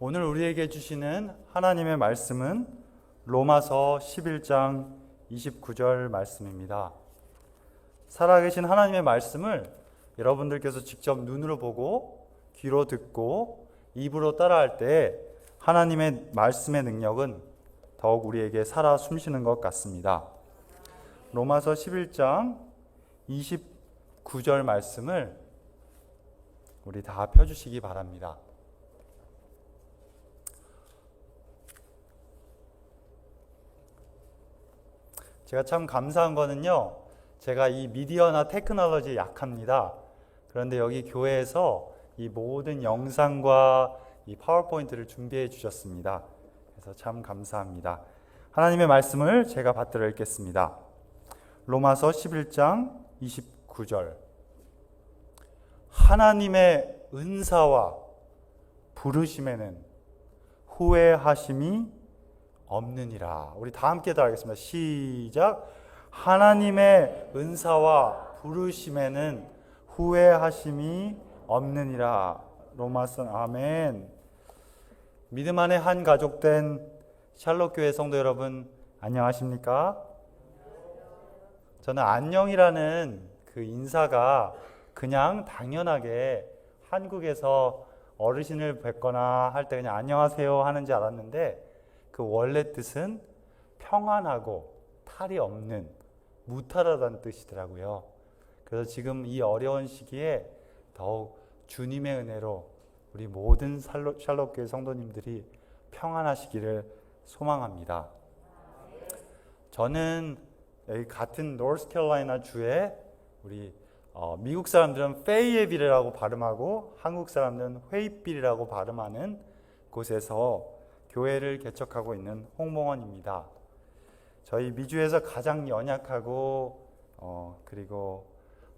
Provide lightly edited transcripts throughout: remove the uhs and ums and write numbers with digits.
오늘 우리에게 주시는 하나님의 말씀은 로마서 11장 29절 말씀입니다. 살아계신 하나님의 말씀을 여러분들께서 직접 눈으로 보고 귀로 듣고 입으로 따라할 때 하나님의 말씀의 능력은 더욱 우리에게 살아 숨쉬는 것 같습니다. 로마서 11장 29절 말씀을 우리 다 펴주시기 바랍니다. 제가 참 감사한 거는요, 제가 이 미디어나 테크놀로지에 약합니다. 그런데 여기 교회에서 이 모든 영상과 이 파워포인트를 준비해 주셨습니다. 그래서 참 감사합니다. 하나님의 말씀을 제가 받들어 읽겠습니다. 로마서 11장 29절. 하나님의 은사와 부르심에는 후회하심이 없느니라. 우리 다 함께 따라하겠습니다. 시작. 하나님의 은사와 부르심에는 후회하심이 없느니라. 로마서. 아멘. 믿음 안에 한 가족된 샬롯교회 성도 여러분, 안녕하십니까? 저는 안녕이라는 그 인사가 그냥 당연하게 한국에서 어르신을 뵙거나 할 때 그냥 안녕하세요 하는 줄 알았는데, 그 원래 뜻은 평안하고 탈이 없는, 무탈하다는 뜻이더라고요. 그래서 지금 이 어려운 시기에 더욱 주님의 은혜로 우리 모든 샬롯교회 성도님들이 평안하시기를 소망합니다. 저는 여기 같은 노스캐롤라이나 주에 우리 미국 사람들은 페이예빌이라고 발음하고 한국 사람들은 회이빌이라고 발음하는 곳에서 교회를 개척하고 있는 홍봉원입니다. 저희 미주에서 가장 연약하고 그리고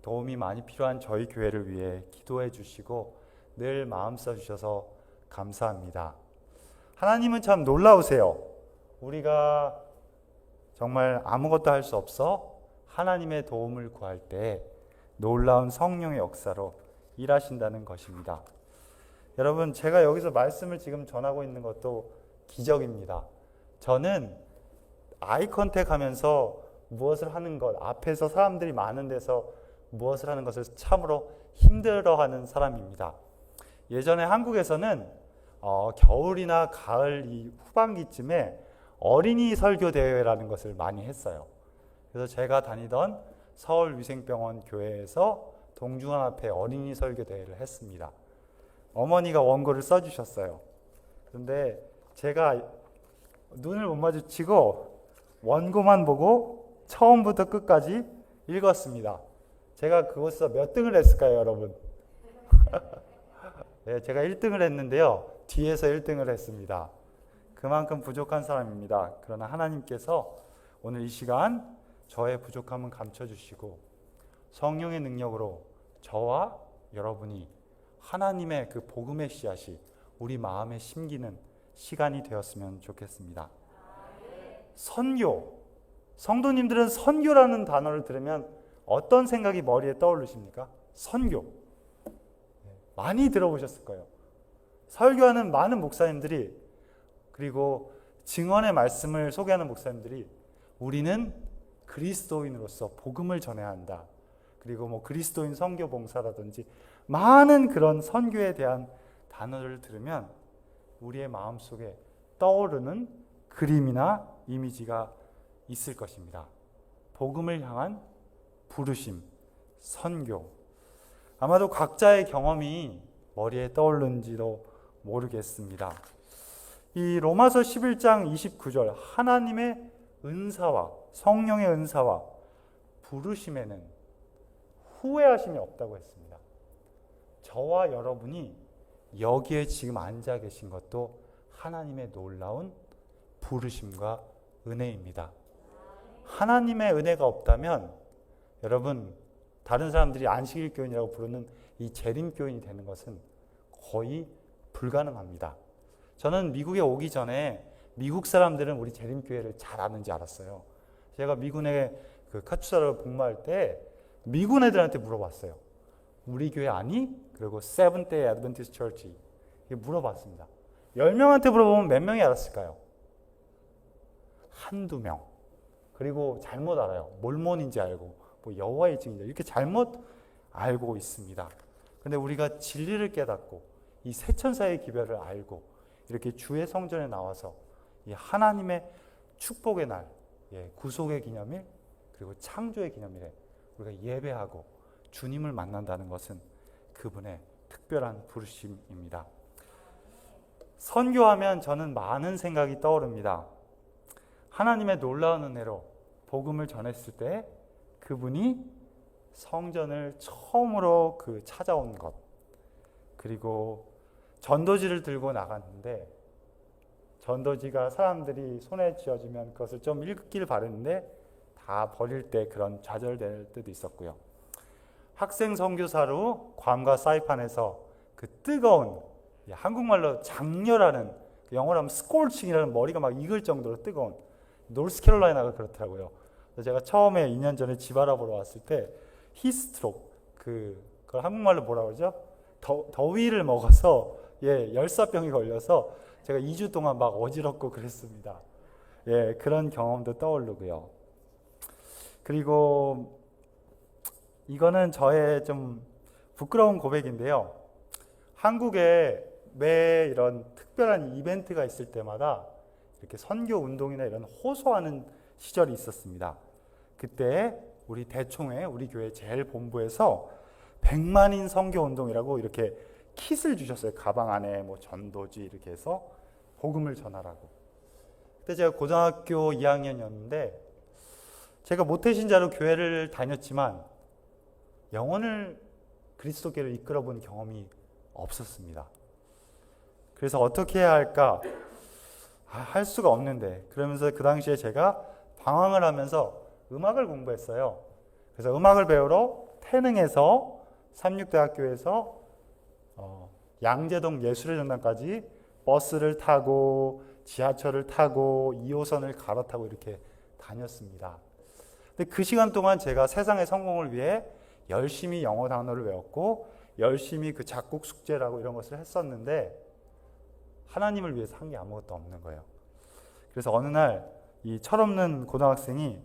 도움이 많이 필요한 저희 교회를 위해 기도해 주시고 늘 마음 써주셔서 감사합니다. 하나님은 참 놀라우세요. 우리가 정말 아무것도 할 수 없어 하나님의 도움을 구할 때 놀라운 성령의 역사로 일하신다는 것입니다. 여러분, 제가 여기서 말씀을 지금 전하고 있는 것도 기적입니다. 저는 아이 컨택 하면서 무엇을 하는 것, 앞에서 사람들이 많은 데서 무엇을 하는 것을 참으로 힘들어하는 사람입니다. 예전에 한국에서는 겨울이나 가을 이 후반기쯤에 어린이 설교 대회라는 것을 많이 했어요. 그래서 제가 다니던 서울위생병원 교회에서 동중원 앞에 어린이 설교 대회를 했습니다. 어머니가 원고를 써주셨어요. 그런데 제가 눈을 못 마주치고 원고만 보고 처음부터 끝까지 읽었습니다. 제가 그곳에서 몇 등을 했을까요, 여러분? 네, 제가 1등을 했는데요. 뒤에서 1등을 했습니다. 그만큼 부족한 사람입니다. 그러나 하나님께서 오늘 이 시간 저의 부족함은 감춰주시고 성령의 능력으로 저와 여러분이 하나님의 그 복음의 씨앗이 우리 마음에 심기는 시간이 되었으면 좋겠습니다. 선교. 성도님들은 선교라는 단어를 들으면 어떤 생각이 머리에 떠오르십니까? 선교. 많이 들어보셨을 거예요. 설교하는 많은 목사님들이, 그리고 증언의 말씀을 소개하는 목사님들이 우리는 그리스도인으로서 복음을 전해야 한다. 그리고 뭐 그리스도인 선교 봉사라든지 많은 그런 선교에 대한 단어를 들으면 우리의 마음속에 떠오르는 그림이나 이미지가 있을 것입니다. 복음을 향한 부르심, 선교. 아마도 각자의 경험이 머리에 떠오르는지도 모르겠습니다. 이 로마서 11장 29절, 하나님의 은사와 성령의 은사와 부르심에는 후회하심이 없다고 했습니다. 저와 여러분이 여기에 지금 앉아 계신 것도 하나님의 놀라운 부르심과 은혜입니다. 하나님의 은혜가 없다면 여러분, 다른 사람들이 안식일 교인이라고 부르는 이 재림교인이 되는 것은 거의 불가능합니다. 저는 미국에 오기 전에 미국 사람들은 우리 재림교회를 잘 아는지 알았어요. 제가 미군에 그 카투사를 복무할 때 미군 애들한테 물어봤어요. 우리 교회 아니? 그리고 세븐데이 애드벤티스트 처치 물어봤습니다. 10명한테 물어보면 몇 명이 알았을까요? 한두 명. 그리고 잘못 알아요. 몰몬인지 알고, 뭐 여호와의 증인자 이렇게 잘못 알고 있습니다. 근데 우리가 진리를 깨닫고 이 세 천사의 기별을 알고 이렇게 주의 성전에 나와서 이 하나님의 축복의 날, 구속의 기념일, 그리고 창조의 기념일에 우리가 예배하고 주님을 만난다는 것은 그분의 특별한 부르심입니다. 선교하면 저는 많은 생각이 떠오릅니다. 하나님의 놀라운 은혜로 복음을 전했을 때 그분이 성전을 처음으로 찾아온 것, 그리고 전도지를 들고 나갔는데 전도지가 사람들이 손에 쥐어주면 그것을 좀 읽기를 바랬는데 다 버릴 때 그런 좌절될 때도 있었고요. 학생 선교사로 괌과 사이판에서 그 뜨거운, 한국말로 장렬하는, 영어로 하면 스콜칭이라는, 머리가 막 익을 정도로 뜨거운, 노스캐롤라이나가 그렇더라고요. 그래서 제가 처음에 2년 전에 집 알아보러 왔을 때 히스트록, 그걸 한국말로 뭐라고 그러죠? 더위를 먹어서 열사병이 걸려서 제가 2주 동안 막 어지럽고 그랬습니다. 그런 경험도 떠오르고요. 그리고 이거는 저의 좀 부끄러운 고백인데요. 한국에 매 이런 특별한 이벤트가 있을 때마다 이렇게 선교 운동이나 이런 호소하는 시절이 있었습니다. 그때 우리 대총회, 우리 교회 제일 본부에서 100만인 선교 운동이라고 이렇게 킷을 주셨어요. 가방 안에 뭐 전도지 이렇게 해서 복음을 전하라고. 그때 제가 고등학교 2학년이었는데 제가 모태신자로 교회를 다녔지만 영혼을 그리스도께로 이끌어본 경험이 없었습니다. 그래서 어떻게 해야 할까? 할 수가 없는데, 그러면서 그 당시에 제가 방황을 하면서 음악을 공부했어요. 그래서 음악을 배우러 태능에서 삼육대학교에서 양재동 예술의 전당까지 버스를 타고 지하철을 타고 2호선을 갈아타고 이렇게 다녔습니다. 근데 그 시간 동안 제가 세상의 성공을 위해 열심히 영어 단어를 외웠고 열심히 그 작곡 숙제라고 이런 것을 했었는데 하나님을 위해서 한 게 아무것도 없는 거예요. 그래서 어느 날 이 철없는 고등학생이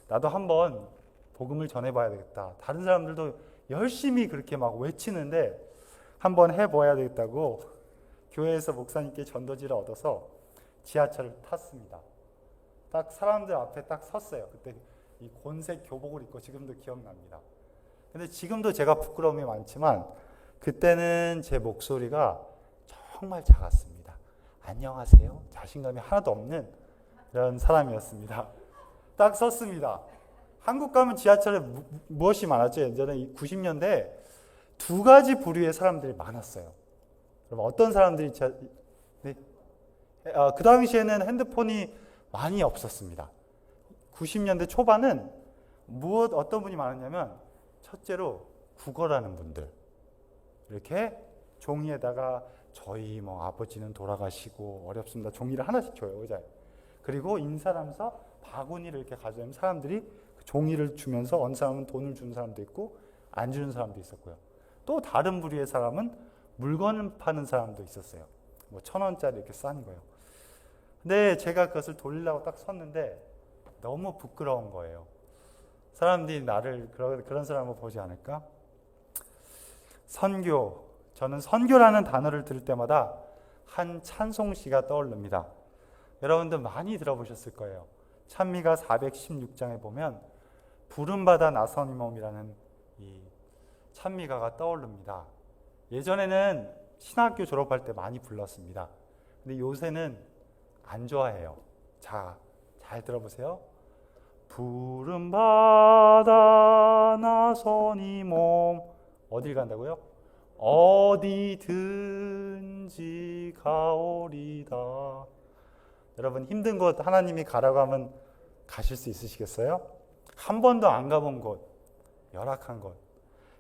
나도 한번 복음을 전해봐야 되겠다. 다른 사람들도 열심히 그렇게 막 외치는데 한번 해봐야 되겠다고 교회에서 목사님께 전도지를 얻어서 지하철을 탔습니다. 딱 사람들 앞에 딱 섰어요. 그때 이 곤색 교복을 입고 지금도 기억납니다. 근데 지금도 제가 부끄러움이 많지만 그때는 제 목소리가 정말 작았습니다. 안녕하세요. 자신감이 하나도 없는 이런 사람이었습니다. 딱 섰습니다. 한국 가면 지하철에 무엇이 많았죠? 예전에 90년대 두 가지 부류의 사람들이 많았어요. 그럼 어떤 사람들이 그 당시에는 핸드폰이 많이 없었습니다. 90년대 초반은 어떤 분이 많았냐면 첫째로 국어라는 분들, 이렇게 종이에다가 저희 뭐 아버지는 돌아가시고 어렵습니다. 종이를 하나씩 줘요, 의자에. 그리고 인사하면서 바구니를 이렇게 가져오면 사람들이 종이를 주면서 어느 사람은 돈을 주는 사람도 있고 안 주는 사람도 있었고요. 또 다른 부류의 사람은 물건을 파는 사람도 있었어요. 뭐 1,000원짜리 이렇게 싼 거예요. 근데 제가 그것을 돌리려고 딱 섰는데 너무 부끄러운 거예요. 사람들이 나를 그런 사람을 보지 않을까? 선교, 저는 선교라는 단어를 들을 때마다 한 찬송시가 떠오릅니다. 여러분들 많이 들어보셨을 거예요. 찬미가 416장에 보면 부름받아 나선 이 몸이라는 이 찬미가가 떠오릅니다. 예전에는 신학교 졸업할 때 많이 불렀습니다. 근데 요새는 안 좋아해요. 자, 잘 들어보세요. 부름받아 나선 이 몸, 어딜 간다고요? 어디든지 가오리다. 여러분 힘든 곳 하나님이 가라고 하면 가실 수 있으시겠어요? 한 번도 안 가본 곳, 열악한 곳,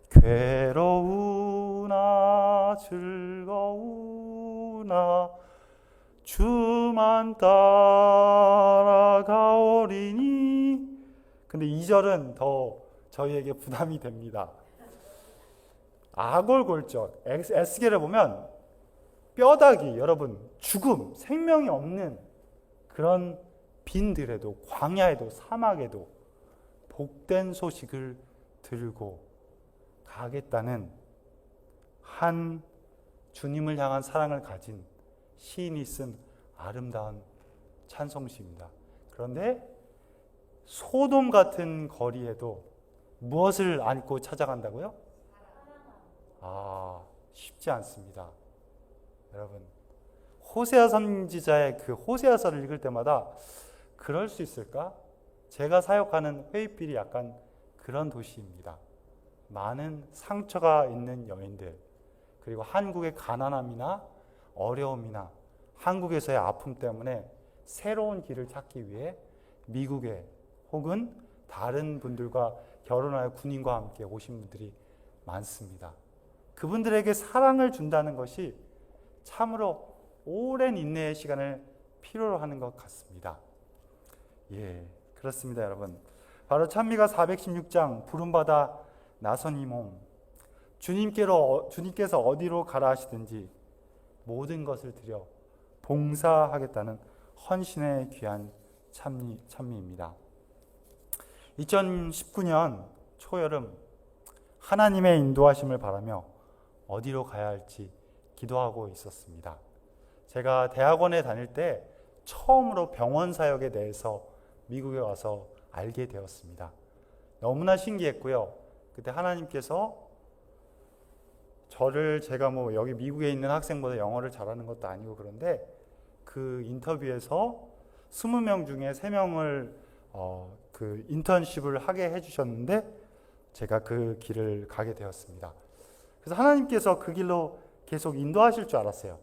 괴로우나 즐거우나 주만 따라가오리니. 근데 2절은 더 저희에게 부담이 됩니다. 아골골절, 에스겔을 보면 뼈다귀, 여러분 죽음, 생명이 없는 그런 빈들에도, 광야에도, 사막에도 복된 소식을 들고 가겠다는 한 주님을 향한 사랑을 가진 시인이 쓴 아름다운 찬송시입니다. 그런데 소돔 같은 거리에도 무엇을 안고 찾아간다고요? 쉽지 않습니다. 여러분, 호세아 선지자의 그 호세아서를 읽을 때마다 그럴 수 있을까? 제가 사역하는 회의필이 약간 그런 도시입니다. 많은 상처가 있는 여인들, 그리고 한국의 가난함이나 어려움이나 한국에서의 아픔 때문에 새로운 길을 찾기 위해 미국에 혹은 다른 분들과 결혼하여 군인과 함께 오신 분들이 많습니다. 그분들에게 사랑을 준다는 것이 참으로 오랜 인내의 시간을 필요로 하는 것 같습니다. 예, 그렇습니다, 여러분. 바로 찬미가 416장 부름받아 나선 이 몸, 주님께서 어디로 가라 하시든지 모든 것을 드려 봉사하겠다는 헌신의 귀한 찬미입니다. 2019년 초여름 하나님의 인도하심을 바라며 어디로 가야 할지 기도하고 있었습니다. 제가 대학원에 다닐 때 처음으로 병원 사역에 대해서 미국에 와서 알게 되었습니다. 너무나 신기했고요. 그때 하나님께서 저를, 제가 여기 미국에 있는 학생보다 영어를 잘하는 것도 아니고 그런데 그 인터뷰에서 20명 중에 3명을 그 인턴십을 하게 해주셨는데 제가 그 길을 가게 되었습니다. 그래서 하나님께서 그 길로 계속 인도하실 줄 알았어요.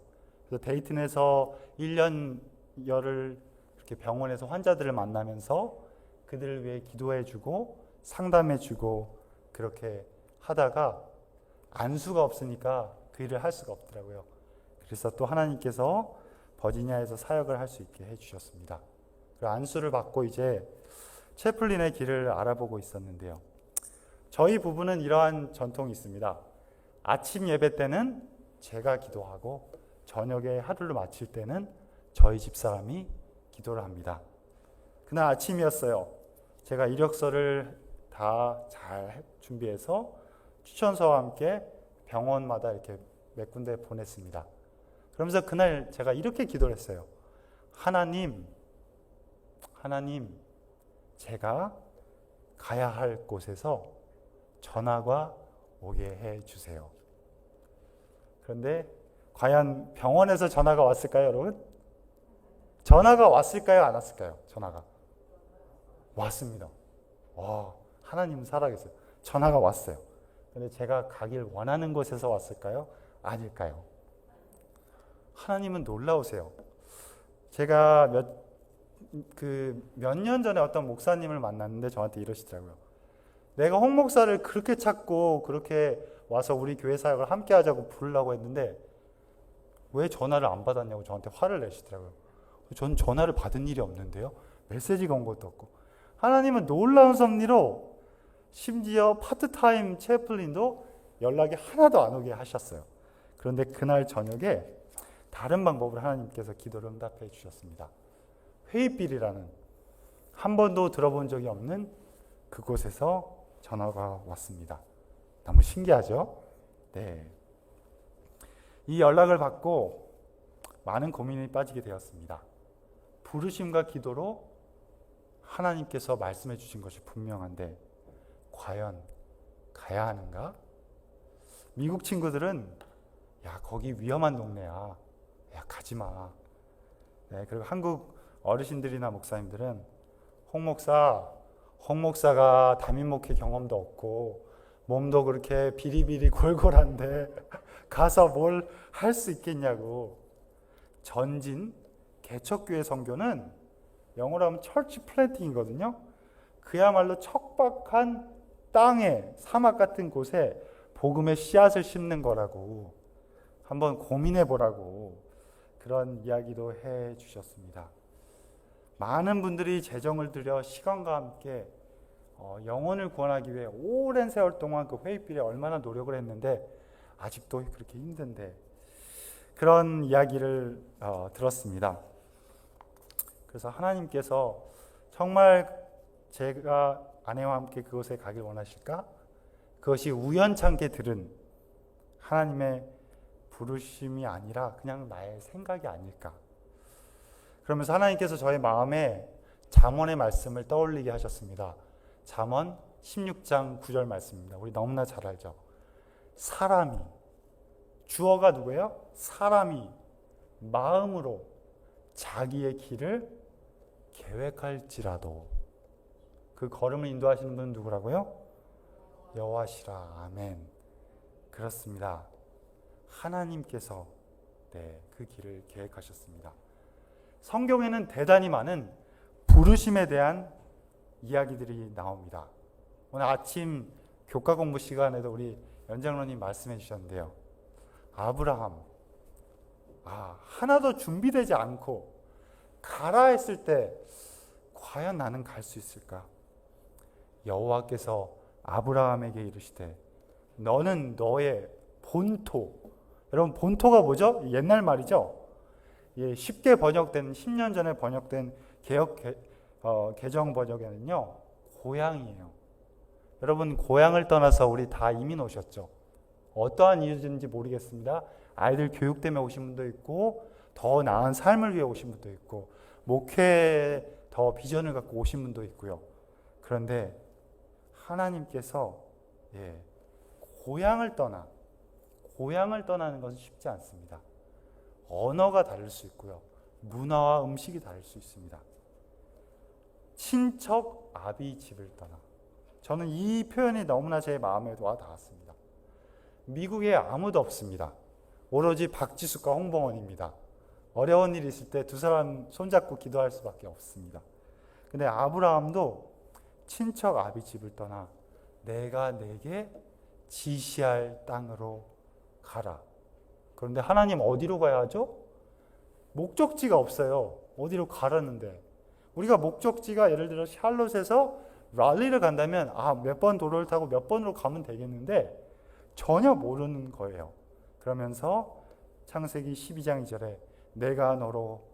그래서 데이튼에서 1년여를 이렇게 병원에서 환자들을 만나면서 그들을 위해 기도해주고 상담해주고 그렇게 하다가 안수가 없으니까 그 일을 할 수가 없더라고요. 그래서 또 하나님께서 버지니아에서 사역을 할 수 있게 해주셨습니다. 그 안수를 받고 이제 채플린의 길을 알아보고 있었는데요. 저희 부부는 이러한 전통이 있습니다. 아침 예배 때는 제가 기도하고 저녁에 하루를 마칠 때는 저희 집사람이 기도를 합니다. 그날 아침이었어요. 제가 이력서를 다 잘 준비해서 추천서와 함께 병원마다 이렇게 몇 군데 보냈습니다. 그러면서 그날 제가 이렇게 기도를 했어요. 하나님, 제가 가야 할 곳에서 전화가 오게 해 주세요. 그런데 과연 병원에서 전화가 왔을까요, 여러분? 전화가 왔을까요, 안 왔을까요? 전화가 왔습니다. 와, 하나님은 살아계세요. 전화가 왔어요. 그런데 제가 가길 원하는 곳에서 왔을까요? 아닐까요? 하나님은 놀라우세요. 제가 몇 년 전에 어떤 목사님을 만났는데 저한테 이러시더라고요. 내가 홍 목사를 그렇게 찾고 그렇게 와서 우리 교회 사역을 함께 하자고 부르려고 했는데 왜 전화를 안 받았냐고 저한테 화를 내시더라고요. 전 전화를 받은 일이 없는데요. 메시지가 온 것도 없고. 하나님은 놀라운 섭리로 심지어 파트타임 채플린도 연락이 하나도 안 오게 하셨어요. 그런데 그날 저녁에 다른 방법으로 하나님께서 기도를 응답해 주셨습니다. 회의빌이라는 한 번도 들어본 적이 없는 그곳에서 전화가 왔습니다. 너무 신기하죠? 네. 이 연락을 받고 많은 고민이 빠지게 되었습니다. 부르심과 기도로 하나님께서 말씀해 주신 것이 분명한데 과연 가야 하는가? 미국 친구들은 야, 거기 위험한 동네야. 야, 가지 마. 네, 그리고 한국 어르신들이나 목사님들은 홍 목사가 담임 목회 경험도 없고 몸도 그렇게 비리비리 골골한데 가서 뭘 할 수 있겠냐고. 전진 개척교회 선교는 영어로 하면 철치 플랜팅이거든요. 그야말로 척박한 땅에, 사막 같은 곳에 복음의 씨앗을 심는 거라고, 한번 고민해 보라고 그런 이야기도 해 주셨습니다. 많은 분들이 재정을 들여 시간과 함께 영혼을 구원하기 위해 오랜 세월 동안 그 회의필에 얼마나 노력을 했는데 아직도 그렇게 힘든데, 그런 이야기를 들었습니다. 그래서 하나님께서 정말 제가 아내와 함께 그곳에 가길 원하실까? 그것이 우연찮게 들은 하나님의 부르심이 아니라 그냥 나의 생각이 아닐까? 그러면서 하나님께서 저의 마음에 잠언의 말씀을 떠올리게 하셨습니다. 잠언 16장 9절 말씀입니다. 우리 너무나 잘 알죠. 사람이, 주어가 누구예요? 사람이 마음으로 자기의 길을 계획할지라도 그 걸음을 인도하시는 분은 누구라고요? 여호와시라. 아멘. 그렇습니다. 하나님께서 그 길을 계획하셨습니다. 성경에는 대단히 많은 부르심에 대한 이야기들이 나옵니다. 오늘 아침 교과 공부 시간에도 우리 연장로님 말씀해 주셨는데요. 아브라함, 하나도 준비되지 않고 가라 했을 때 과연 나는 갈 수 있을까? 여호와께서 아브라함에게 이르시되 너는 너의 본토, 여러분 본토가 뭐죠? 옛날 말이죠. 쉽게 번역된 10년 전에 번역된 개정 번역에는요 고향이에요. 여러분 고향을 떠나서 우리 다 이민 오셨죠. 어떠한 이유인지 모르겠습니다. 아이들 교육 때문에 오신 분도 있고 더 나은 삶을 위해 오신 분도 있고 목회에 더 비전을 갖고 오신 분도 있고요. 그런데 하나님께서 고향을 떠나는 것은 쉽지 않습니다. 언어가 다를 수 있고요. 문화와 음식이 다를 수 있습니다. 친척 아비 집을 떠나. 저는 이 표현이 너무나 제 마음에 와 닿았습니다. 미국에 아무도 없습니다. 오로지 박지숙과 홍봉원입니다. 어려운 일이 있을 때 두 사람 손잡고 기도할 수밖에 없습니다. 근데 아브라함도 친척 아비 집을 떠나 내가 내게 지시할 땅으로 가라. 그런데 하나님 어디로 가야 하죠? 목적지가 없어요. 어디로 가라는데. 우리가 목적지가 예를 들어 샬롯에서 랄리를 간다면 몇 번 도로를 타고 몇 번으로 가면 되겠는데 전혀 모르는 거예요. 그러면서 창세기 12장 2절에 내가 너로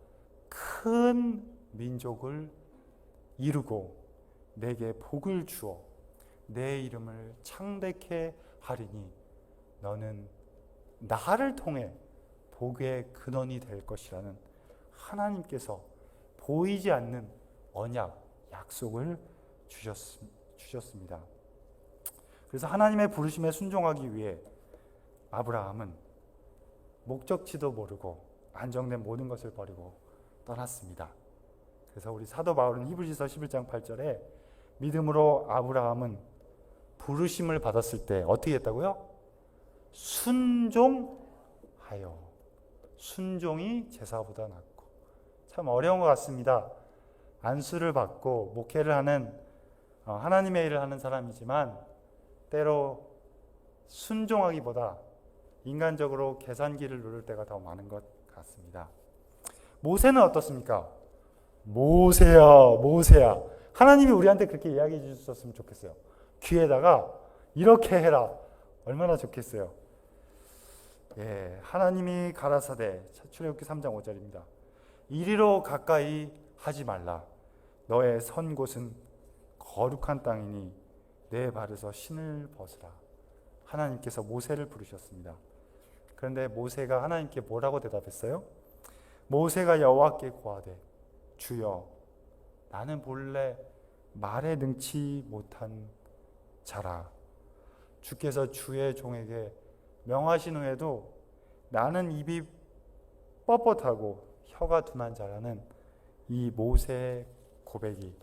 큰 민족을 이루고 내게 복을 주어 내 이름을 창대케 하리니 너는 나를 통해 복의 근원이 될 것이라는 하나님께서 보이지 않는 언약, 약속을 주셨습니다. 그래서 하나님의 부르심에 순종하기 위해 아브라함은 목적지도 모르고 안정된 모든 것을 버리고 떠났습니다. 그래서 우리 사도 바울은 히브리서 11장 8절에 믿음으로 아브라함은 부르심을 받았을 때 어떻게 했다고요? 순종하여. 순종이 제사보다 낫고. 참 어려운 것 같습니다. 안수를 받고 목회를 하는 하나님의 일을 하는 사람이지만 때로 순종하기보다 인간적으로 계산기를 누를 때가 더 많은 것 같습니다. 모세는 어떻습니까? 모세야. 하나님이 우리한테 그렇게 이야기해 주셨으면 좋겠어요. 귀에다가 이렇게 해라. 얼마나 좋겠어요. 하나님이 가라사대 출애굽기 3장 5절입니다. 이리로 가까이 하지 말라. 너의 선 곳은 거룩한 땅이니 내 발에서 신을 벗으라. 하나님께서 모세를 부르셨습니다. 그런데 모세가 하나님께 뭐라고 대답했어요? 모세가 여호와께 고하되 주여 나는 본래 말에 능치 못한 자라. 주께서 주의 종에게 명하신 후에도 나는 입이 뻣뻣하고 혀가 둔한 자라는 이 모세의 고백이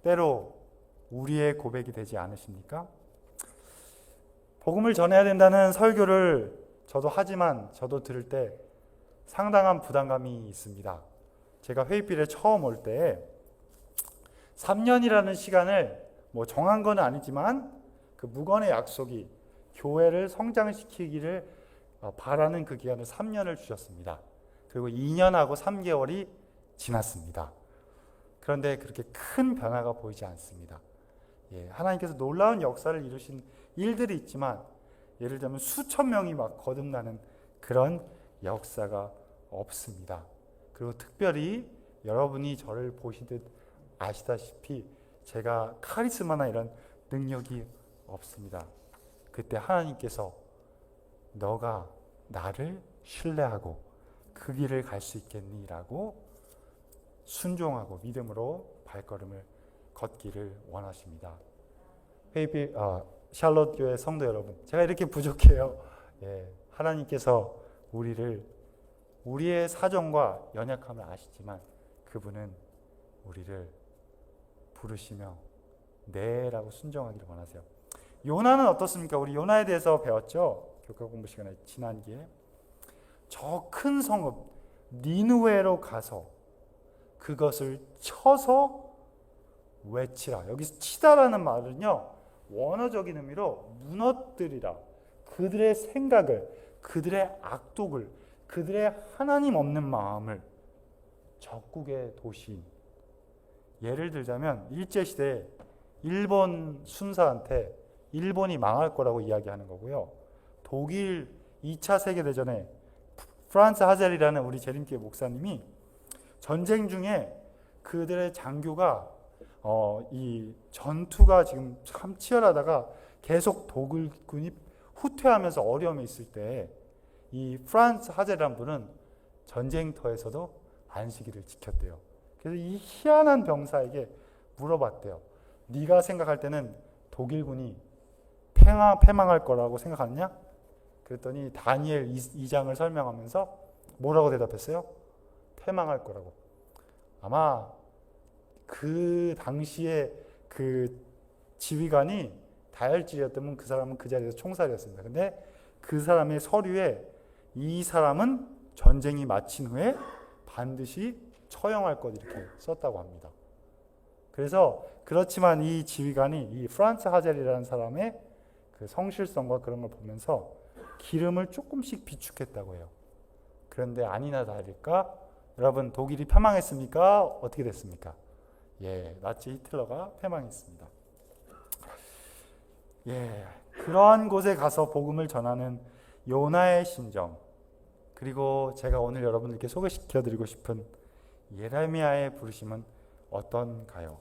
때로 우리의 고백이 되지 않으십니까? 복음을 전해야 된다는 설교를 저도 들을 때 상당한 부담감이 있습니다. 제가 회의필에 처음 올 때 3년이라는 시간을 정한 건 아니지만 그 무건의 약속이 교회를 성장시키기를 바라는 그 기간을 3년을 주셨습니다. 그리고 2년하고 3개월이 지났습니다. 그런데 그렇게 큰 변화가 보이지 않습니다. 하나님께서 놀라운 역사를 이루신 일들이 있지만 예를 들면 수천 명이 막 거듭나는 그런 역사가 없습니다. 그리고 특별히 여러분이 저를 보시듯 아시다시피 제가 카리스마나 이런 능력이 없습니다. 그때 하나님께서 너가 나를 신뢰하고 그 길을 갈 수 있겠니? 라고 순종하고 믿음으로 발걸음을 걷기를 원하십니다. 샬롯 교회 성도 여러분, 제가 이렇게 부족해요. 하나님께서 우리의 사정과 연약함을 아시지만 그분은 우리를 부르시며 네라고 순종하기를 원하세요. 요나는 어떻습니까? 우리 요나에 대해서 배웠죠? 교과 공부 시간에 지난기에. 저 큰 성읍 니느웨로 가서 그것을 쳐서 외치라. 여기서 치다라는 말은요, 원어적인 의미로 무너뜨리라. 그들의 생각을, 그들의 악독을, 그들의 하나님 없는 마음을, 적국의 도시인, 예를 들자면 일제시대에 일본 순사한테 일본이 망할 거라고 이야기하는 거고요. 독일 2차 세계대전에 프란츠 하젤이라는 우리 재림교회 목사님이 전쟁 중에 그들의 장교가 이 전투가 지금 참 치열하다가 계속 독일군이 후퇴하면서 어려움에 있을 때 이 프란츠 하젤이라는 분은 전쟁터에서도 안식일을 지켰대요. 그래서 이 희한한 병사에게 물어봤대요. 네가 생각할 때는 독일군이 패망할 거라고 생각하느냐? 그랬더니 다니엘 2장을 설명하면서 뭐라고 대답했어요? 패망할 거라고. 아마 그 당시에 그 지휘관이 다혈질이었다면 그 사람은 그 자리에서 총살이었습니다. 근데 그 사람의 서류에 이 사람은 전쟁이 마친 후에 반드시 처형할 것 이렇게 썼다고 합니다. 그래서 그렇지만 이 지휘관이 이 프란츠 하젤이라는 사람의 그 성실성과 그런 걸 보면서 기름을 조금씩 비축했다고 해요. 그런데 아니나 다를까 여러분, 독일이 패망했습니까? 어떻게 됐습니까? 나치 히틀러가 패망했습니다. 그러한 곳에 가서 복음을 전하는 요나의 심정, 그리고 제가 오늘 여러분들께 소개시켜드리고 싶은 예레미야의 부르심은 어떤가요?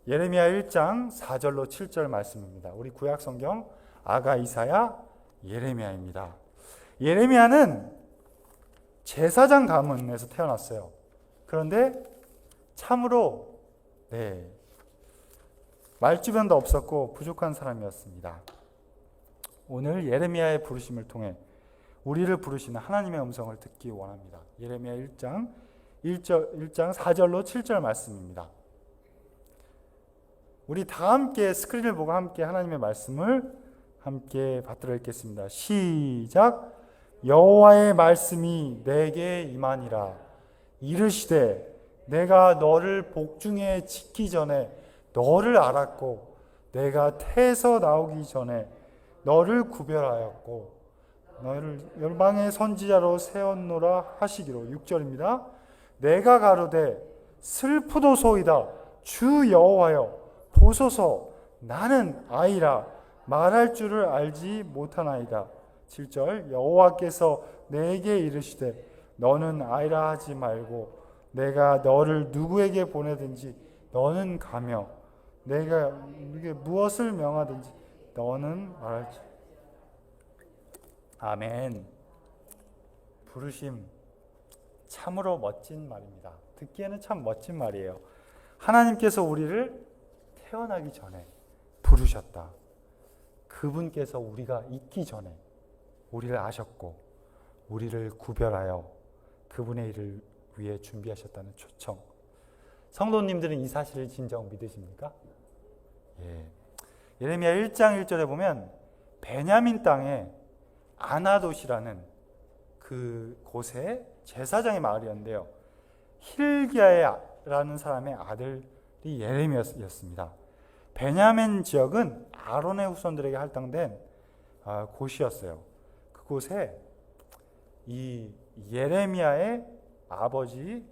예레미야 1장 4절로 7절 말씀입니다. 우리 구약성경 아가, 이사야, 예레미야입니다. 예레미야는 제사장 가문에서 태어났어요. 그런데 참으로 말주변도 없었고 부족한 사람이었습니다. 오늘 예레미야의 부르심을 통해 우리를 부르시는 하나님의 음성을 듣기 원합니다. 예레미야 1장 4절로 7절 말씀입니다. 우리 다 함께 스크린을 보고 함께 하나님의 말씀을 함께 받들어 읽겠습니다. 시작. 여호와의 말씀이 내게 임하니라. 이르시되 내가 너를 복중에 짓기 전에 너를 알았고 내가 태에서 나오기 전에 너를 구별하였고 너를 열방의 선지자로 세웠노라 하시기로. 6절입니다. 내가 가로되 슬프도소이다. 주 여호와여 보소서 나는 아이라 말할 줄을 알지 못하나이다. 7절. 여호와께서 내게 이르시되 너는 아이라 하지 말고 내가 너를 누구에게 보내든지 너는 가며 내가 네게 무엇을 명하든지 너는 말할지. 아멘. 부르심 참으로 멋진 말입니다. 듣기에는 참 멋진 말이에요. 하나님께서 우리를 태어나기 전에 부르셨다. 그분께서 우리가 있기 전에 우리를 아셨고 우리를 구별하여 그분의 일을 위해 준비하셨다는 초청. 성도님들은 이 사실을 진정 믿으십니까? 예레미야 1장 1절에 보면 베냐민 땅에 아나돗이라는 그 곳에 제사장의 마을이었는데요. 힐기야라는 사람의 아들이 예레미야였습니다. 베냐민 지역은 아론의 후손들에게 할당된 곳이었어요. 그곳에 이 예레미야의 아버지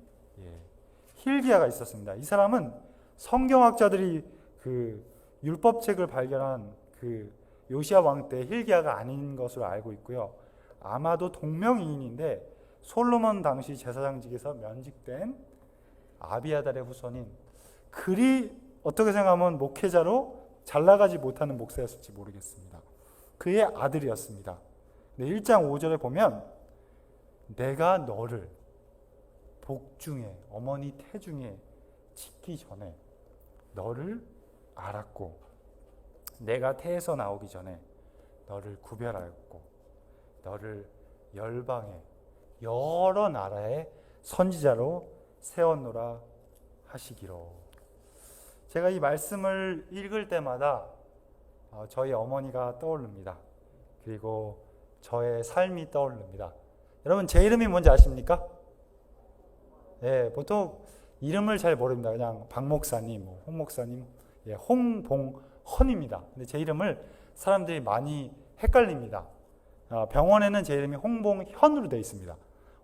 힐기야가 있었습니다. 이 사람은 성경학자들이 그 율법책을 발견한 그 요시야 왕 때 힐기야가 아닌 것으로 알고 있고요. 아마도 동명이인인데 솔로몬 당시 제사장직에서 면직된 아비아달의 후손인, 그리 어떻게 생각하면 목회자로 잘 나가지 못하는 목사였을지 모르겠습니다. 그의 아들이었습니다. 1장 5절에 보면 내가 너를 복중에 어머니 태중에 짓기 전에 너를 알았고 내가 태에서 나오기 전에 너를 구별하였고 너를 열방의 여러 나라의 선지자로 세웠노라 하시기로. 제가 이 말씀을 읽을 때마다 저희 어머니가 떠오릅니다. 그리고 저의 삶이 떠오릅니다. 여러분, 제 이름이 뭔지 아십니까? 예, 보통 이름을 잘 모릅니다. 그냥 박 목사님, 홍 목사님, 예, 홍봉헌입니다. 근데 제 이름을 사람들이 많이 헷갈립니다. 병원에는 제 이름이 홍봉현으로 되어 있습니다.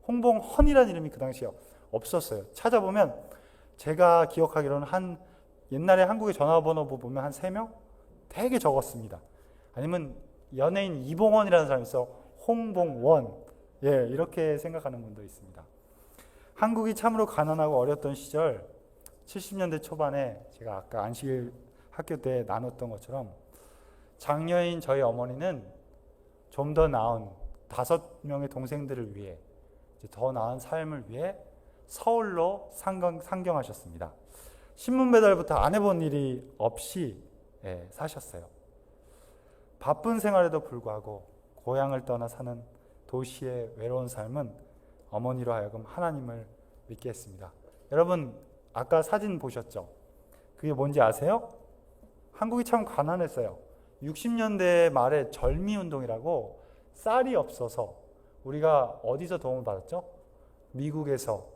홍봉헌이라는 이름이 그 당시에 없었어요. 찾아보면 제가 기억하기로는 옛날에 한국의 전화번호 보면 한 3명? 되게 적었습니다. 아니면 연예인 이봉원이라는 사람이 있어 홍봉원, 예, 이렇게 생각하는 분도 있습니다. 한국이 참으로 가난하고 어렸던 시절 70년대 초반에 제가 아까 안식일 학교 때 나눴던 것처럼 장녀인 저희 어머니는 좀 더 나은 5명의 동생들을 위해, 더 나은 삶을 위해 서울로 상경하셨습니다. 신문 배달부터 안 해본 일이 없이 사셨어요. 바쁜 생활에도 불구하고 고향을 떠나 사는 도시의 외로운 삶은 어머니로 하여금 하나님을 믿게 했습니다. 여러분, 아까 사진 보셨죠? 그게 뭔지 아세요? 한국이 참 가난했어요. 60년대 말에 절미운동이라고 쌀이 없어서 우리가 어디서 도움을 받았죠? 미국에서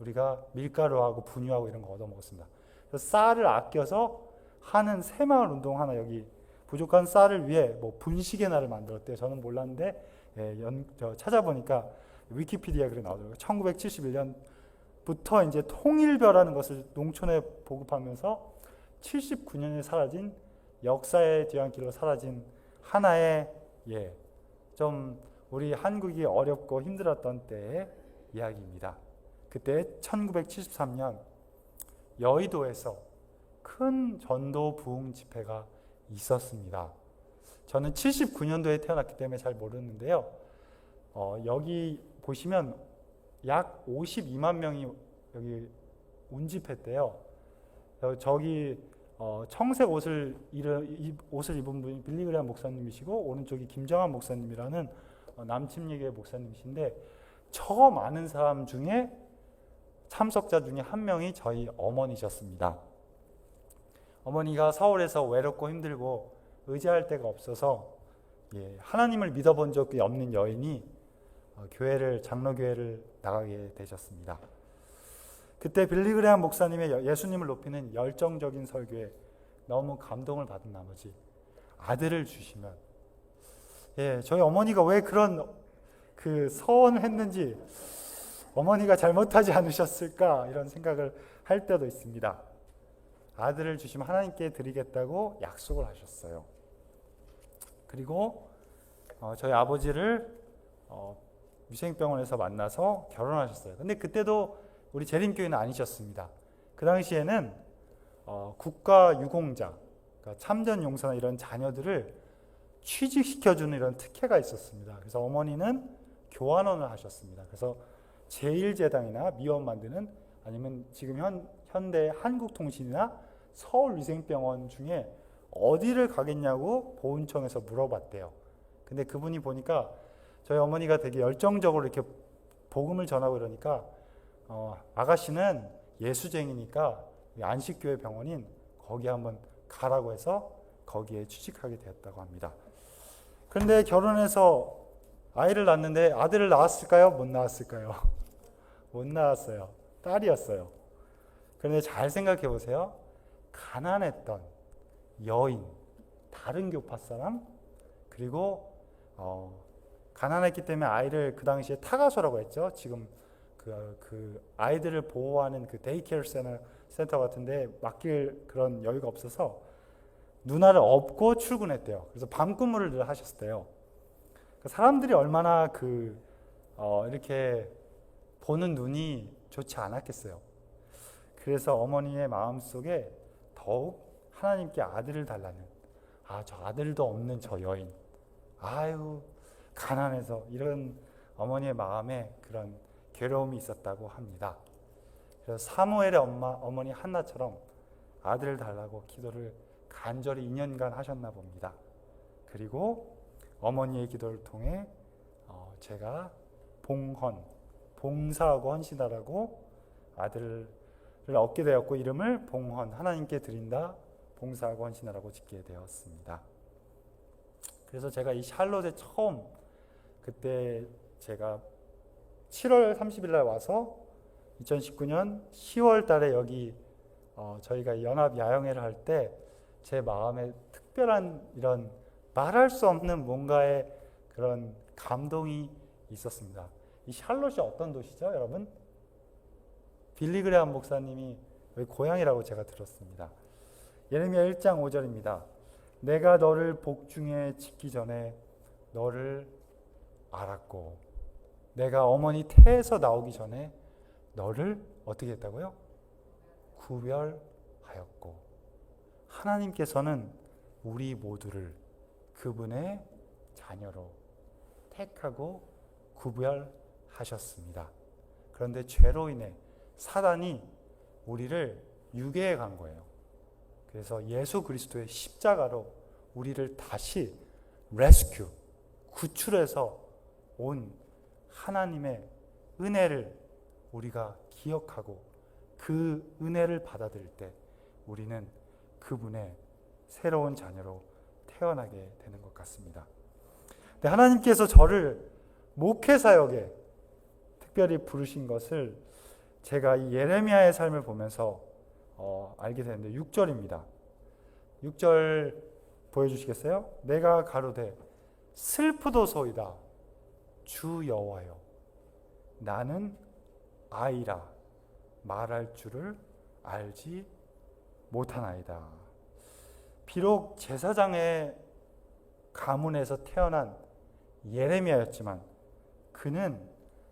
우리가 밀가루하고 분유하고 이런 거 얻어먹었습니다. 그래서 쌀을 아껴서 하는 새마을 운동 하나, 여기 부족한 쌀을 위해 뭐 분식의 날을 만들었대요. 저는 몰랐는데 찾아보니까 위키피디아 글에 나오더라고요. 1971년부터 이제 통일벼라는 것을 농촌에 보급하면서 79년에 사라진, 역사의 뒤안길로 사라진 하나의 좀 우리 한국이 어렵고 힘들었던 때의 이야기입니다. 그때 1973년 여의도에서 큰 전도 부흥 집회가 있었습니다. 저는 79년도에 태어났기 때문에 잘 모르는데요. 여기 보시면 약 52만 명이 여기 운집했대요. 저기 청색 옷을 입은 분이 빌리그레암 목사님이시고, 오른쪽이 김정한 목사님이라는 남침예계 목사님이신데, 저 많은 사람 중에 참석자 중에 한 명이 저희 어머니셨습니다. 어머니가 서울에서 외롭고 힘들고 의지할 데가 없어서 하나님을 믿어본 적이 없는 여인이 장로교회를 나가게 되셨습니다. 그때 빌리그레암 목사님의 예수님을 높이는 열정적인 설교에 너무 감동을 받은 나머지 아들을 주시면, 저희 어머니가 왜 그런 서원을 했는지, 어머니가 잘못하지 않으셨을까, 이런 생각을 할 때도 있습니다. 아들을 주시면 하나님께 드리겠다고 약속을 하셨어요. 그리고 저희 아버지를 위생병원에서 만나서 결혼하셨어요. 근데 그때도 우리 재림교회는 아니셨습니다. 그 당시에는 국가유공자, 그러니까 참전용사나 이런 자녀들을 취직시켜주는 이런 특혜가 있었습니다. 그래서 어머니는 교환원을 하셨습니다. 그래서 제1재단이나 미원 만드는, 아니면 지금 현대 한국통신이나 서울위생병원 중에 어디를 가겠냐고 보훈청에서 물어봤대요. 근데 그분이 보니까 저희 어머니가 되게 열정적으로 이렇게 복음을 전하고 이러니까 아가씨는 예수쟁이니까 안식교회 병원인 거기 한번 가라고 해서 거기에 취직하게 되었다고 합니다. 그런데 결혼해서 아이를 낳았는데 아들을 낳았을까요? 못 낳았을까요? 못 낳았어요. 딸이었어요. 그런데 잘 생각해 보세요. 가난했던 여인, 다른 교파 사람, 그리고 가난했기 때문에 아이를 그 당시에 타가소라고 했죠. 지금 그 아이들을 보호하는 그 데이케어 센터 같은데 맡길 그런 여유가 없어서 누나를 업고 출근했대요. 그래서 밤근무를 늘 하셨대요. 사람들이 얼마나 이렇게 보는 눈이 좋지 않았겠어요. 그래서 어머니의 마음속에 더욱 하나님께 아들을 달라는, 저 아들도 없는 저 여인, 아유 가난해서, 이런 어머니의 마음에 그런 괴로움이 있었다고 합니다. 그래서 사무엘의 어머니 한나처럼 아들을 달라고 기도를 간절히 2년간 하셨나 봅니다. 그리고 어머니의 기도를 통해 제가 봉사하고 헌신하라고 아들을 얻게 되었고, 이름을 봉헌, 하나님께 드린다, 봉사하고 헌신하라고 짓게 되었습니다. 그래서 제가 이 샬롯에 처음, 그때 제가 7월 30일 날 와서 2019년 10월 달에 여기 저희가 연합 야영회를 할 때 제 마음에 특별한 이런 말할 수 없는 뭔가의 그런 감동이 있었습니다. 이 샬롯이 어떤 도시죠, 여러분? 빌리그레함 목사님이 고향이라고 제가 들었습니다. 예레미야 1장 5절입니다. 내가 너를 복중에 짓기 전에 너를 알았고, 내가 어머니 태에서 나오기 전에 너를 어떻게 했다고요? 구별하였고. 하나님께서는 우리 모두를 그분의 자녀로 택하고 구별하셨습니다. 그런데 죄로 인해 사단이 우리를 유괴해 간 거예요. 그래서 예수 그리스도의 십자가로 우리를 다시 레스큐, 구출해서 온 하나님의 은혜를 우리가 기억하고 그 은혜를 받아들일 때 우리는 그분의 새로운 자녀로 태어나게 되는 것 같습니다. 근데 하나님께서 저를 목회 사역에 특별히 부르신 것을 제가 이 예레미야의 삶을 보면서 알게 되는데 6절입니다. 6절 보여주시겠어요? 내가 가로되 슬프도소이다 주 여호와여, 나는 아이라 말할 줄을 알지 못하나이다. 비록 제사장의 가문에서 태어난 예레미야였지만 그는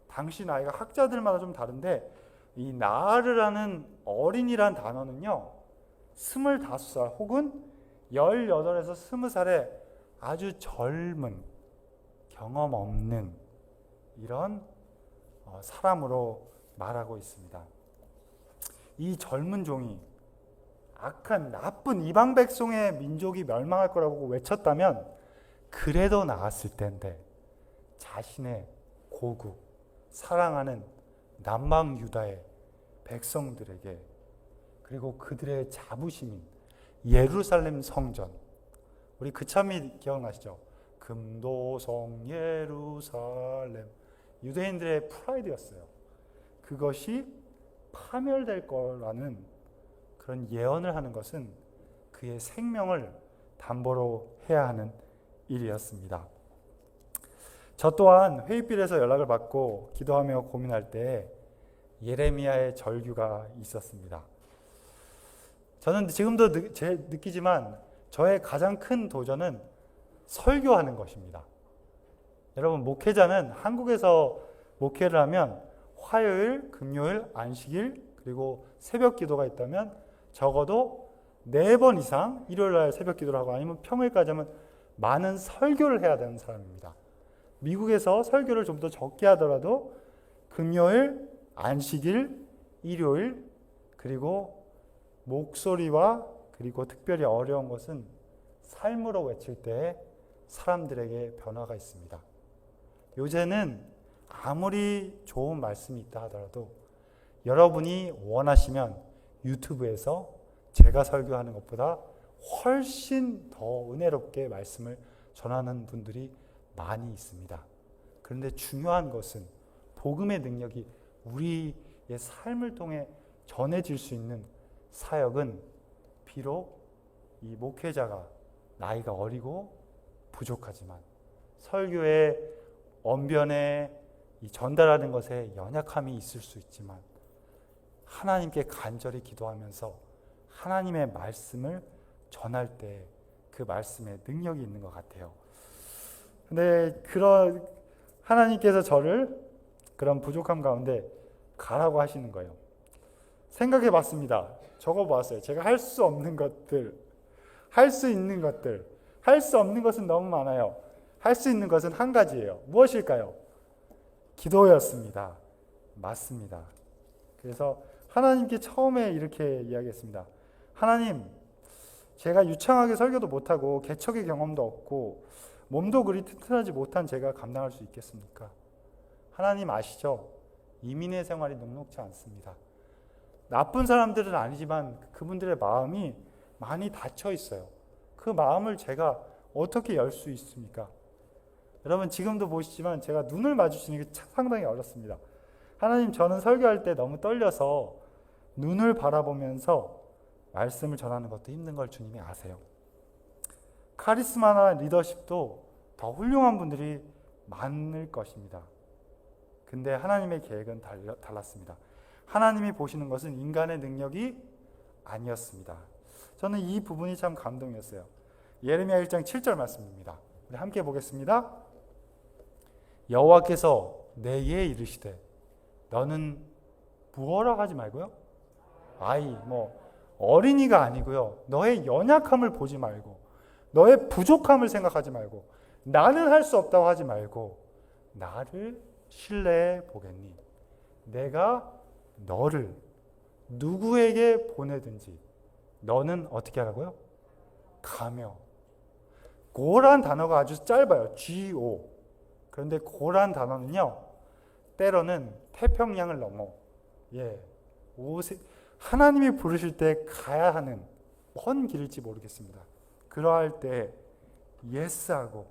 당시 나이가 학자들마다 좀 다른데 이 나르라는 어린이란 단어는요 25살 혹은 18에서 20살의 아주 젊은 경험 없는 이런 사람으로 말하고 있습니다. 이 젊은 종이 악한 나쁜 이방 백성의 민족이 멸망할 거라고 외쳤다면 그래도 나았을 텐데 자신의 고국, 사랑하는 남방 유다의 백성들에게, 그리고 그들의 자부심인 예루살렘 성전, 우리 그 참이 기억나시죠? 금도성 예루살렘, 유대인들의 프라이드였어요. 그것이 파멸될 거라는 그런 예언을 하는 것은 그의 생명을 담보로 해야 하는 일이었습니다. 저 또한 회의빌에서 연락을 받고 기도하며 고민할 때 예레미야의 절규가 있었습니다. 저는 지금도 느끼지만 저의 가장 큰 도전은 설교하는 것입니다. 여러분, 목회자는 한국에서 목회를 하면 화요일, 금요일, 안식일, 그리고 새벽 기도가 있다면 적어도 4번 이상 일요일 날 새벽 기도를 하고 아니면 평일까지 하면 많은 설교를 해야 되는 사람입니다. 미국에서 설교를 좀 더 적게 하더라도 금요일, 안식일, 일요일, 그리고 목소리와 그리고 특별히 어려운 것은 삶으로 외칠 때 사람들에게 변화가 있습니다. 요새는 아무리 좋은 말씀이 있다 하더라도 여러분이 원하시면 유튜브에서 제가 설교하는 것보다 훨씬 더 은혜롭게 말씀을 전하는 분들이 많이 있습니다. 그런데 중요한 것은 복음의 능력이 우리의 삶을 통해 전해질 수 있는 사역은 비록 이 목회자가 나이가 어리고 부족하지만 설교의 언변에 이 전달하는 것에 연약함이 있을 수 있지만 하나님께 간절히 기도하면서 하나님의 말씀을 전할 때 그 말씀에 능력이 있는 것 같아요. 근데 그런 하나님께서 저를 그런 부족함 가운데 가라고 하시는 거예요. 생각해 봤습니다. 적어 보았어요. 제가 할 수 없는 것들, 할 수 있는 것들, 할 수 없는 것은 너무 많아요. 할 수 있는 것은 한 가지예요. 무엇일까요? 기도였습니다. 맞습니다. 그래서 하나님께 처음에 이렇게 이야기했습니다. 하나님, 제가 유창하게 설교도 못하고 개척의 경험도 없고 몸도 그리 튼튼하지 못한 제가 감당할 수 있겠습니까? 하나님 아시죠? 이민의 생활이 녹록지 않습니다. 나쁜 사람들은 아니지만 그분들의 마음이 많이 닫혀 있어요. 그 마음을 제가 어떻게 열 수 있습니까? 여러분 지금도 보시지만 제가 눈을 마주치는 게 상당히 어렵습니다. 하나님, 저는 설교할 때 너무 떨려서 눈을 바라보면서 말씀을 전하는 것도 힘든 걸 주님이 아세요. 카리스마나 리더십도 더 훌륭한 분들이 많을 것입니다. 근데 하나님의 계획은 달랐습니다. 하나님이 보시는 것은 인간의 능력이 아니었습니다. 저는 이 부분이 참 감동이었어요. 예레미야 1장 7절 말씀입니다. 우리 함께 보겠습니다. 여호와께서 내게 이르시되 너는 무엇라 하지 말고요. 아이, 어린이가 아니고요. 너의 연약함을 보지 말고 너의 부족함을 생각하지 말고 나는 할 수 없다고 하지 말고 나를 신뢰해 보겠니? 내가 너를 누구에게 보내든지 너는 어떻게 하라고요? 가며. 고란 단어가 아주 짧아요. Go. 그런데 고란 단어는요, 때로는 태평양을 넘어 하나님이 부르실 때 가야 하는 먼 길일지 모르겠습니다. 그러할 때 예스하고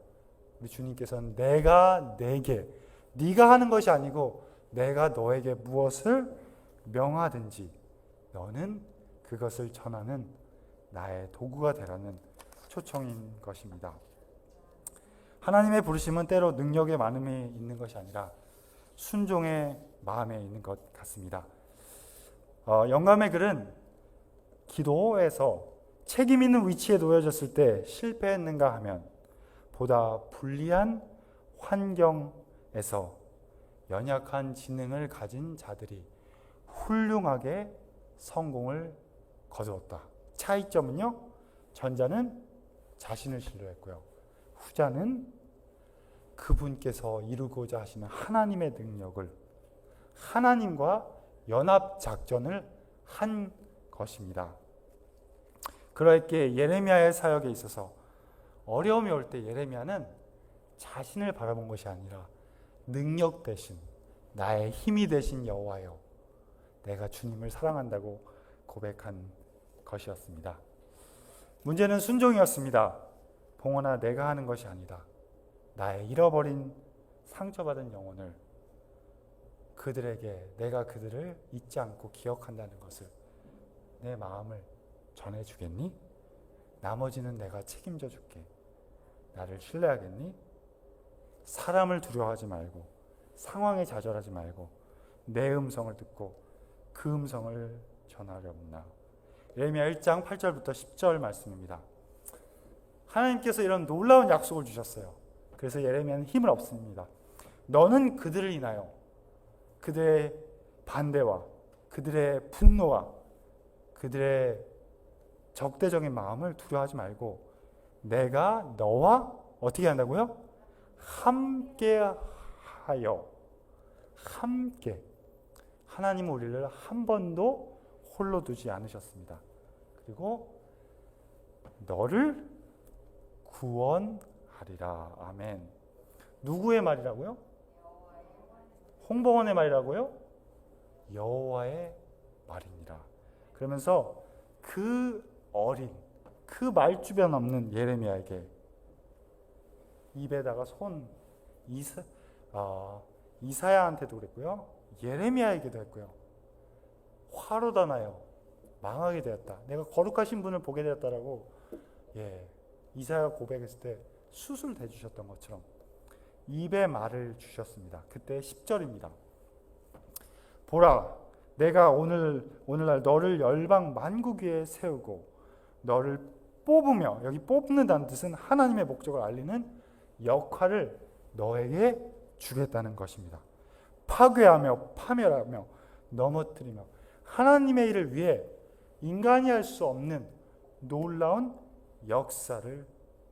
우리 주님께서는 내가 내게, 네가 하는 것이 아니고 내가 너에게 무엇을 명하든지 너는 그것을 전하는 나의 도구가 되라는 초청인 것입니다. 하나님의 부르심은 때로 능력의 많음에 있는 것이 아니라 순종의 마음에 있는 것 같습니다. 영감의 글은 기도에서 책임 있는 위치에 놓여졌을 때 실패했는가 하면 보다 불리한 환경에서 연약한 지능을 가진 자들이 훌륭하게 성공을 거두었다. 차이점은요, 전자는 자신을 신뢰했고요, 후자는 그분께서 이루고자 하시는 하나님의 능력을, 하나님과 연합 작전을 한 것입니다. 그렇게 예레미야의 사역에 있어서 어려움이 올 때 예레미야는 자신을 바라본 것이 아니라 능력 대신 나의 힘이 되신 여호와여, 내가 주님을 사랑한다고 고백한 것이었습니다. 문제는 순종이었습니다. 봉헌아, 내가 하는 것이 아니다. 나의 잃어버린 상처받은 영혼을 그들에게, 내가 그들을 잊지 않고 기억한다는 것을, 내 마음을 전해주겠니? 나머지는 내가 책임져 줄게. 나를 신뢰하겠니? 사람을 두려워하지 말고 상황에 좌절하지 말고 내 음성을 듣고 그 음성을 전하려구나. 예레미야 1장 8절부터 10절 말씀입니다. 하나님께서 이런 놀라운 약속을 주셨어요. 그래서 예레미야는 힘을 얻습니다. 너는 그들을 인하여 그들의 반대와 그들의 분노와 그들의 적대적인 마음을 두려워하지 말고 내가 너와 어떻게 한다고요? 함께하여. 함께. 하나님은 우리를 한 번도 홀로 두지 않으셨습니다. 그리고 너를 구원하리라. 아멘. 누구의 말이라고요? 홍보원의 말이라고요? 여호와의 말이니라. 그러면서 그 어린, 그 말주변 없는 예레미야에게 입에다가 손, 이사야한테도 그랬고요, 예레미야에게도 했고요, 화로다 나요, 망하게 되었다, 내가 거룩하신 분을 보게 되었다라고 이사야가 고백했을 때 숯을 대주셨던 것처럼 입에 말을 주셨습니다. 그때 10절입니다. 보라, 내가 오늘날 너를 열방 만국 위에 세우고 너를 뽑으며, 여기 뽑는다는 뜻은 하나님의 목적을 알리는 역할을 너에게 주겠다는 것입니다. 파괴하며 파멸하며 넘어뜨리며 하나님의 일을 위해 인간이 할 수 없는 놀라운 역사를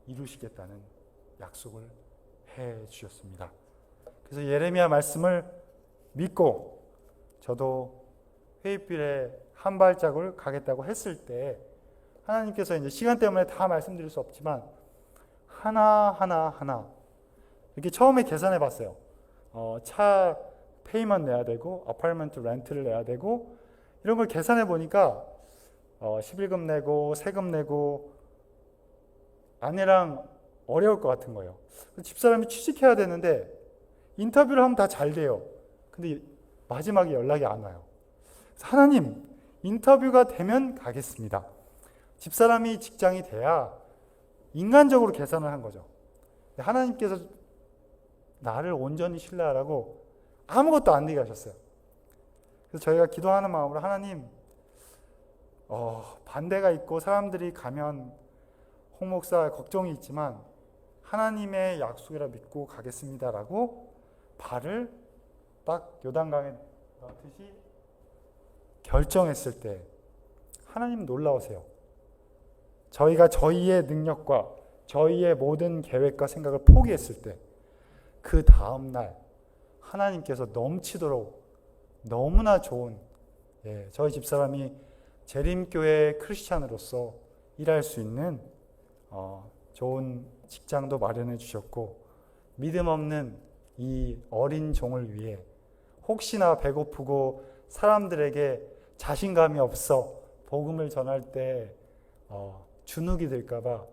이루시겠다는 약속을 해 주셨습니다. 그래서 예레미야 말씀을 믿고 저도 회의필에 한 발짝을 가겠다고 했을 때 하나님께서 이제 시간 때문에 다 말씀드릴 수 없지만 하나 이렇게 처음에 계산해 봤어요. 차 페이먼트 내야 되고 아파트먼트 렌트를 내야 되고 이런 걸 계산해 보니까 11금 내고 세금 내고 아내랑 어려울 것 같은 거예요. 집사람이 취직해야 되는데 인터뷰를 하면 다 잘 돼요. 근데 마지막에 연락이 안 와요. 하나님, 인터뷰가 되면 가겠습니다. 집사람이 직장이 돼야 인간적으로 계산을 한 거죠. 하나님께서 나를 온전히 신뢰하라고 아무것도 안 되게 하셨어요. 그래서 저희가 기도하는 마음으로 하나님, 반대가 있고 사람들이 가면 홍 목사 걱정이 있지만 하나님의 약속이라 믿고 가겠습니다라고 발을 딱 요단강에 넣듯이 결정했을 때 하나님 놀라우세요. 저희가 저희의 능력과 저희의 모든 계획과 생각을 포기했을 때 그 다음날 하나님께서 넘치도록 너무나 좋은 저희 집사람이 재림교회 크리스찬으로서 일할 수 있는 좋은 직장도 마련해 주셨고 믿음 없는 이 어린 종을 위해 혹시나 배고프고 사람들에게 자신감이 없어 복음을 전할 때 주눅이 들까봐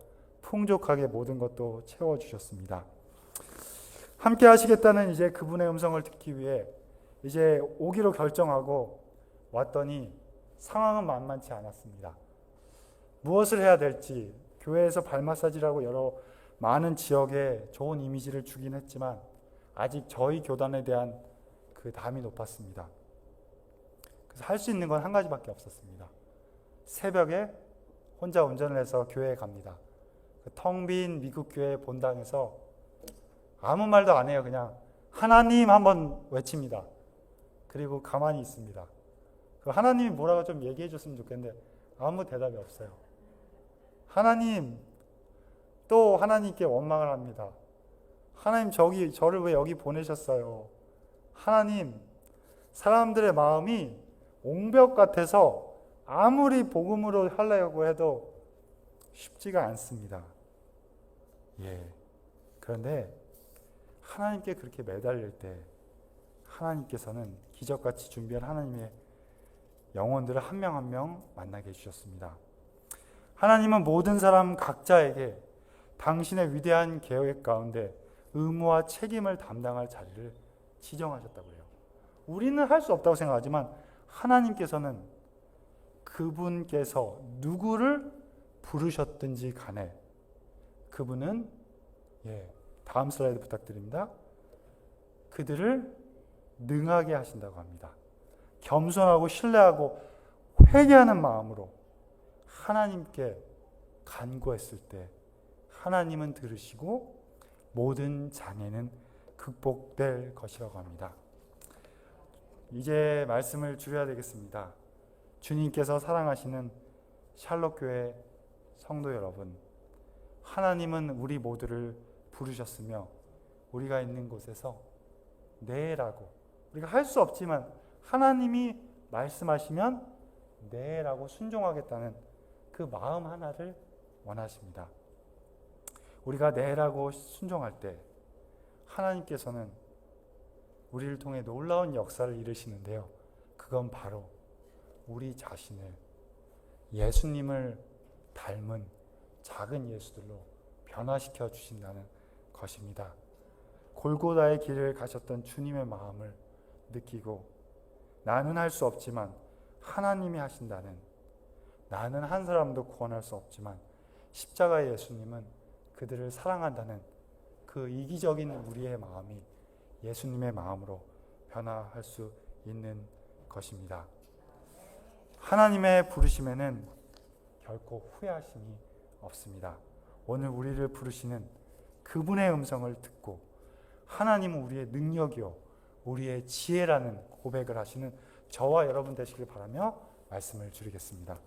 풍족하게 모든 것도 채워주셨습니다. 함께 하시겠다는 이제 그분의 음성을 듣기 위해 이제 오기로 결정하고 왔더니 상황은 만만치 않았습니다. 무엇을 해야 될지 교회에서 발 마사지라고 여러 많은 지역에 좋은 이미지를 주긴 했지만 아직 저희 교단에 대한 그 담이 높았습니다. 그래서 할 수 있는 건 한 가지밖에 없었습니다. 새벽에 혼자 운전을 해서 교회에 갑니다. 텅 빈 미국 교회 본당에서 아무 말도 안 해요. 그냥 하나님 한번 외칩니다. 그리고 가만히 있습니다. 하나님이 뭐라고 좀 얘기해 줬으면 좋겠는데 아무 대답이 없어요. 하나님, 또 하나님께 원망을 합니다. 하나님, 저를 왜 여기 보내셨어요? 하나님, 사람들의 마음이 옹벽 같아서 아무리 복음으로 하려고 해도 쉽지가 않습니다. 그런데 하나님께 그렇게 매달릴 때 하나님께서는 기적같이 준비한 하나님의 영혼들을 한 명 한 명 만나게 해주셨습니다. 하나님은 모든 사람 각자에게 당신의 위대한 계획 가운데 의무와 책임을 담당할 자리를 지정하셨다고 해요. 우리는 할 수 없다고 생각하지만 하나님께서는 그분께서 누구를 부르셨든지 간에 그분은 다음 슬라이드 부탁드립니다. 그들을 능하게 하신다고 합니다. 겸손하고 신뢰하고 회개하는 마음으로 하나님께 간구했을 때 하나님은 들으시고 모든 장애는 극복될 것이라고 합니다. 이제 말씀을 줄여야 되겠습니다. 주님께서 사랑하시는 샬롯교회 성도 여러분, 하나님은 우리 모두를 부르셨으며 우리가 있는 곳에서 네라고, 우리가 할 수 없지만 하나님이 말씀하시면 네라고 순종하겠다는 그 마음 하나를 원하십니다. 우리가 네라고 순종할 때 하나님께서는 우리를 통해 놀라운 역사를 이루시는데요. 그건 바로 우리 자신을 예수님을 닮은 작은 예수들로 변화시켜 주신다는 것입니다. 골고다의 길을 가셨던 주님의 마음을 느끼고 나는 할 수 없지만 하나님이 하신다는, 나는 한 사람도 구원할 수 없지만 십자가의 예수님은 그들을 사랑한다는 그 이기적인 우리의 마음이 예수님의 마음으로 변화할 수 있는 것입니다. 하나님의 부르심에는 결코 후회하심이 없습니다. 오늘 우리를 부르시는 그분의 음성을 듣고 하나님은 우리의 능력이요 우리의 지혜라는 고백을 하시는 저와 여러분 되시길 바라며 말씀을 드리겠습니다.